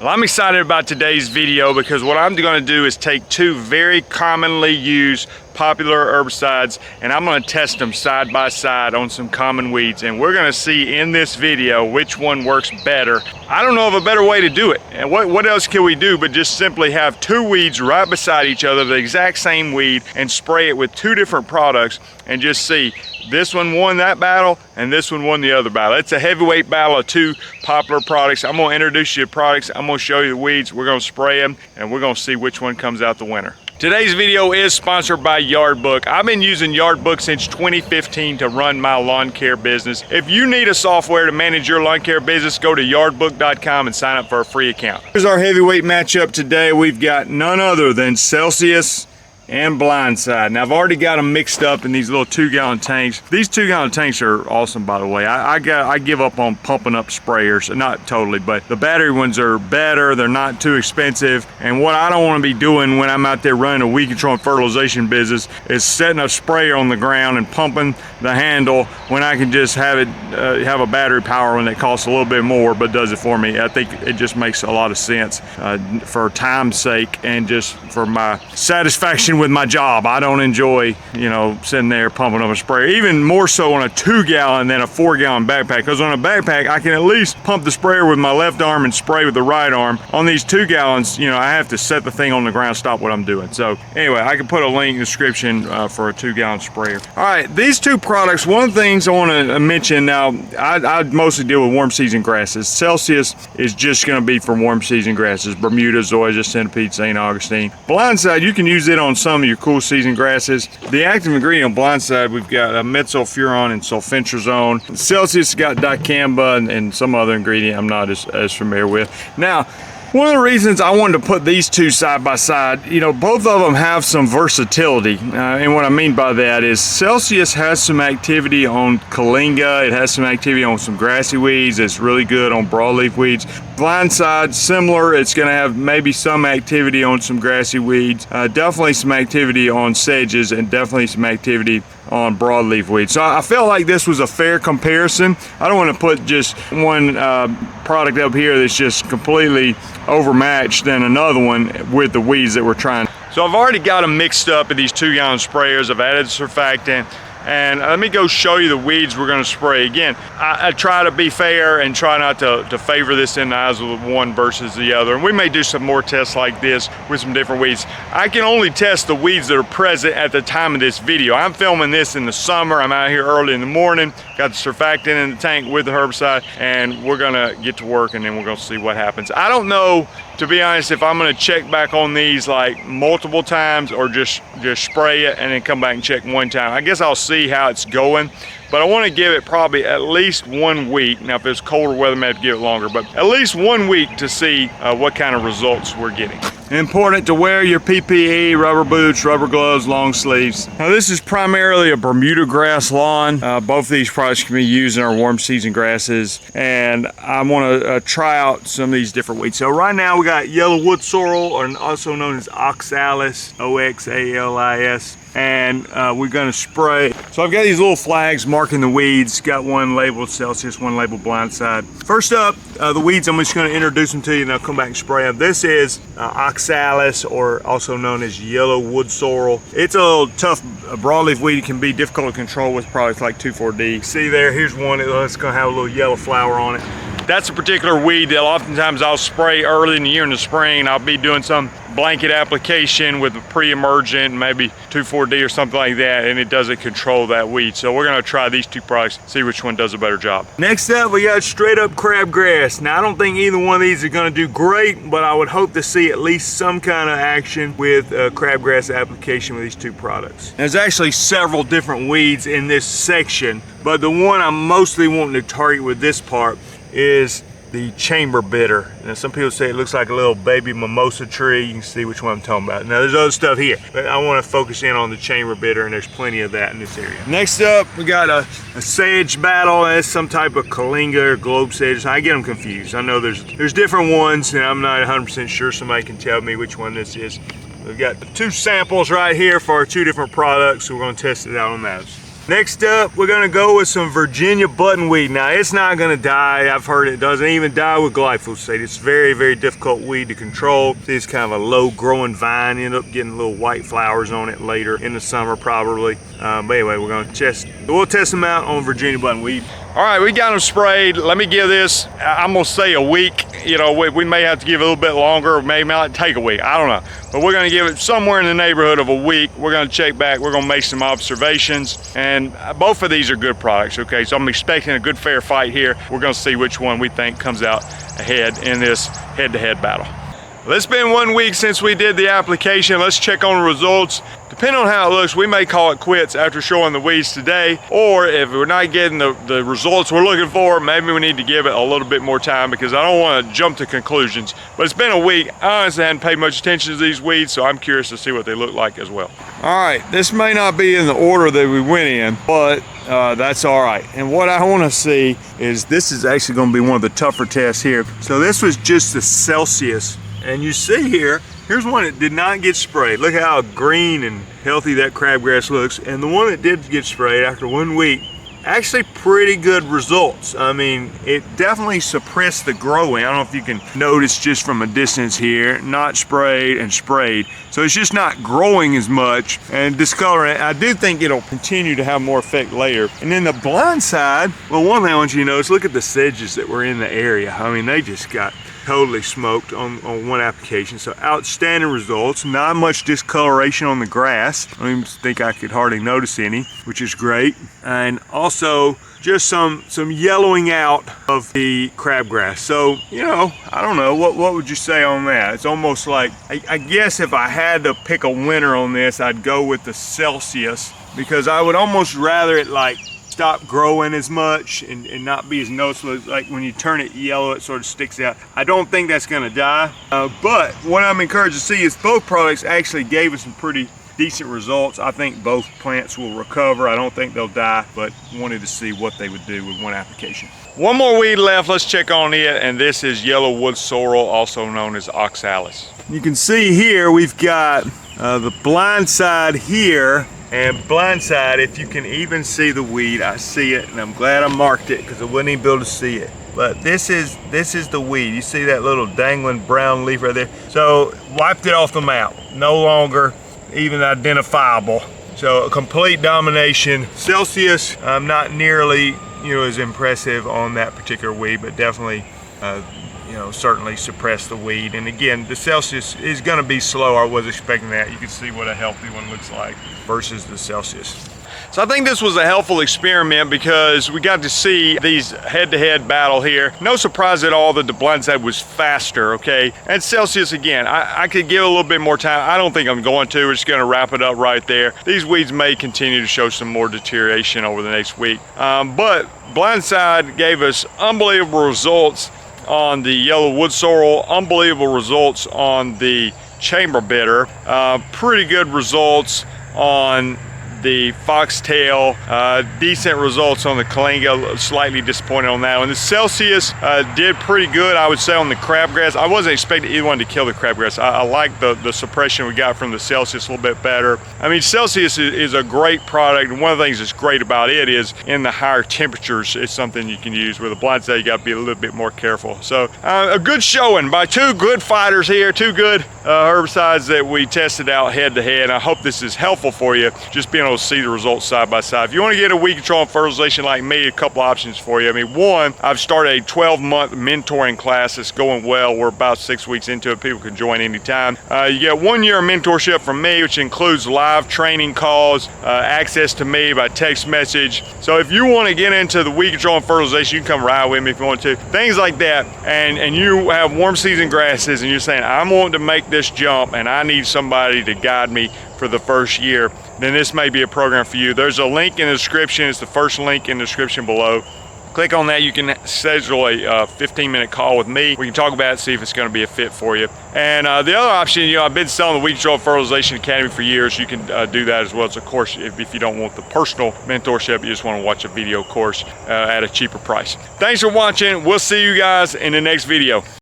Well, I'm excited about today's video because what I'm going to do is take two very commonly used popular herbicides and I'm going to test them side by side on some common weeds, and we're going to see in this video which one works better. I don't know of a better way to do it, and what else can we do but just simply have two weeds right beside each other, the exact same weed, and spray it with two different products and just see this one won that battle and this one won the other battle. It's a heavyweight battle of two popular products. I'm going to introduce you to products, I'm going to show you the weeds, we're going to spray them, and we're going to see which one comes out the winner. Today's video is sponsored by Yardbook. I've been using Yardbook since 2015 to run my lawn care business. If you need a software to manage your lawn care business, go to yardbook.com and sign up for a free account. Here's our heavyweight matchup today. We've got none other than Celsius and Blindside. Now I've already got them mixed up in these little 2-gallon tanks. These 2-gallon tanks are awesome, by the way. I give up on pumping up sprayers, not totally, but the battery ones are better. They're not too expensive. And what I don't want to be doing when I'm out there running a weed control and fertilization business is setting a sprayer on the ground and pumping the handle when I can just have it have a battery power one that costs a little bit more but does it for me. I think it just makes a lot of sense for time's sake and just for my satisfaction with my job. I don't enjoy, sitting there pumping up a sprayer, even more so on a 2-gallon than a 4-gallon backpack, because on a backpack I can at least pump the sprayer with my left arm and spray with the right arm. On these 2 gallons, I have to set the thing on the ground, stop what I'm doing. So anyway, I can put a link in the description for a 2-gallon sprayer. All right, these two products, one of the things I want to mention now, I mostly deal with warm season grasses. Celsius is just going to be for warm season grasses, Bermuda, zoysia, centipede, St. Augustine. Blindside, you can use it on some of your cool season grasses. The active ingredient on Blindside, we've got metsulfuron and sulfentrazone. Celsius got dicamba and some other ingredient I'm not as familiar with. Now, one of the reasons I wanted to put these two side by side, both of them have some versatility. And what I mean by that is Celsius has some activity on Kalinga. It has some activity on some grassy weeds. It's really good on broadleaf weeds. Blindside, similar. It's going to have maybe some activity on some grassy weeds. Definitely some activity on sedges and definitely some activity on broadleaf weeds. So I felt like this was a fair comparison. I don't want to put just one product up here that's just completely overmatched than another one with the weeds that we're trying. So I've already got them mixed up in these 2-gallon sprayers. I've added surfactant. And let me go show you the weeds we're going to spray. Again, I try to be fair and try not to favor this in the eyes of one versus the other. And we may do some more tests like this with some different weeds. I can only test the weeds that are present at the time of this video. I'm filming this in the summer. I'm out here early in the morning, got the surfactant in the tank with the herbicide, and we're going to get to work and then we're going to see what happens. I don't know, to be honest, if I'm going to check back on these like multiple times or just spray it and then come back and check one time. I guess I'll see how it's going, but I want to give it probably at least 1 week. Now if it's colder weather, I may have to give it longer, but at least 1 week to see what kind of results we're getting. Important to wear your PPE, rubber boots, rubber gloves, long sleeves. Now this is primarily a Bermuda grass lawn. Both of these products can be used in our warm season grasses, and I want to try out some of these different weeds. So right now we got yellow wood sorrel, or also known as oxalis, O-X-A-L-I-S. And we're going to spray. So I've got these little flags marking the weeds. Got one labeled Celsius, one labeled Blindside. First up, the weeds, I'm just going to introduce them to you and I'll come back and spray them. This is oxalis, or also known as yellow wood sorrel. It's a little tough broadleaf weed. It can be difficult to control with products like 2,4-D. See there, here's one that's going to have a little yellow flower on it. That's a particular weed that oftentimes I'll spray early in the year in the spring. I'll be doing some blanket application with a pre-emergent, maybe 2,4-D or something like that, and it doesn't control that weed. So we're gonna try these two products, see which one does a better job. Next up, we got straight up crabgrass. Now I don't think either one of these are gonna do great, but I would hope to see at least some kind of action with crabgrass application with these two products. There's actually several different weeds in this section, but the one I'm mostly wanting to target with this part is the chamberbitter. Now some people say it looks like a little baby mimosa tree. You can see which one I'm talking about. Now there's other stuff here, but I want to focus in on the chamberbitter, and there's plenty of that in this area. Next up, we got a sedge battle. That's some type of Kalinga or globe sedge. I get them confused. I know there's different ones, and I'm not 100% sure. Somebody can tell me which one this is. We've got 2 samples right here for our 2 different products, so we're going to test it out on those. Next up, we're gonna go with some Virginia buttonweed. Now, it's not gonna die. I've heard it doesn't even die with glyphosate. It's very, very difficult weed to control. It's kind of a low growing vine. You end up getting little white flowers on it later in the summer probably. But anyway, we'll test them out on Virginia buttonweed. All right, we got them sprayed. Let me give this, I'm gonna say a week. You know, we may have to give it a little bit longer, or maybe not take a week, I don't know. But we're gonna give it somewhere in the neighborhood of a week. We're gonna check back, we're gonna make some observations, and both of these are good products, okay? So I'm expecting a good fair fight here. We're gonna see which one we think comes out ahead in this head-to-head battle. Well, it's been 1 week since we did the application. Let's check on the results. Depending on how it looks, we may call it quits after showing the weeds today, or if we're not getting the results we're looking for, maybe we need to give it a little bit more time, because I don't want to jump to conclusions. But it's been a week. I honestly hadn't paid much attention to these weeds, so I'm curious to see what they look like as well. All right, this may not be in the order that we went in, but that's all right. And what I want to see is, this is actually going to be one of the tougher tests here. So this was just the Celsius. And you see here, here's one that did not get sprayed. Look how green and healthy that crabgrass looks. And the one that did get sprayed after 1 week, actually pretty good results. I mean, it definitely suppressed the growing. I don't know if you can notice just from a distance here, not sprayed and sprayed. So it's just not growing as much and discoloring. I do think it'll continue to have more effect later. And then the blind side, well, one thing I want you to notice, look at the sedges that were in the area. I mean, they just got totally smoked on one application. So outstanding results, not much discoloration on the grass. I don't even think I could hardly notice any, which is great. And also just some yellowing out of the crabgrass. So, you know, I don't know, what would you say on that? It's almost like, I guess if I had to pick a winner on this, I'd go with the Celsius, because I would almost rather it like stop growing as much and not be as noticeable. Like when you turn it yellow, it sort of sticks out. I don't think that's gonna die, but what I'm encouraged to see is both products actually gave us some pretty decent results. I think both plants will recover. I don't think they'll die, but wanted to see what they would do with one application. One more weed left, let's check on it, and this is yellow wood sorrel, also known as oxalis. You can see here we've got the blind side here. And blindside, if you can even see the weed, I see it, and I'm glad I marked it because I wouldn't even be able to see it. But this is the weed. You see that little dangling brown leaf right there? So wiped it off the map. No longer even identifiable. So a complete domination. Celsius, not nearly as impressive on that particular weed, but definitely certainly suppress the weed. And again, the Celsius is going to be slow. I was expecting that. You can see what a healthy one looks like versus the Celsius. So I think this was a helpful experiment because we got to see these head-to-head battle here. No surprise at all that the blindside was faster, okay? And Celsius, again, I could give a little bit more time. I don't think I'm going to. We're just going to wrap it up right there. These weeds may continue to show some more deterioration over the next week. But blindside gave us unbelievable results on the yellow wood sorrel, unbelievable results on the chamberbitter, pretty good results on the foxtail, decent results on the kalinga, slightly disappointed on that one. The Celsius did pretty good, I would say, on the crabgrass. I wasn't expecting either one to kill the crabgrass. I like the suppression we got from the Celsius a little bit better. I mean, Celsius is a great product, and one of the things that's great about it is in the higher temperatures, it's something you can use. With a blindside, you got to be a little bit more careful. So a good showing by two good fighters here, two good herbicides that we tested out head to head. I hope this is helpful for you, just being able to see the results side by side. If you want to get a weed control and fertilization like me, a couple options for you. I mean, one, I've started a 12-month mentoring class that's going well. We're about 6 weeks into it. People can join anytime. You get 1 year of mentorship from me, which includes live training calls, access to me by text message. So if you want to get into the weed control and fertilization, you can come ride with me if you want to. Things like that. And you have warm season grasses and you're saying, I'm wanting to make this jump and I need somebody to guide me for the first year, then this may be a program for you. There's a link in the description. It's the first link in the description below. Click on that. You can schedule a 15-minute call with me. We can talk about it, see if it's going to be a fit for you. And the other option, I've been selling the Weed Control Fertilization Academy for years. You can do that as well. It's a course if you don't want the personal mentorship, you just want to watch a video course at a cheaper price. Thanks for watching. We'll see you guys in the next video.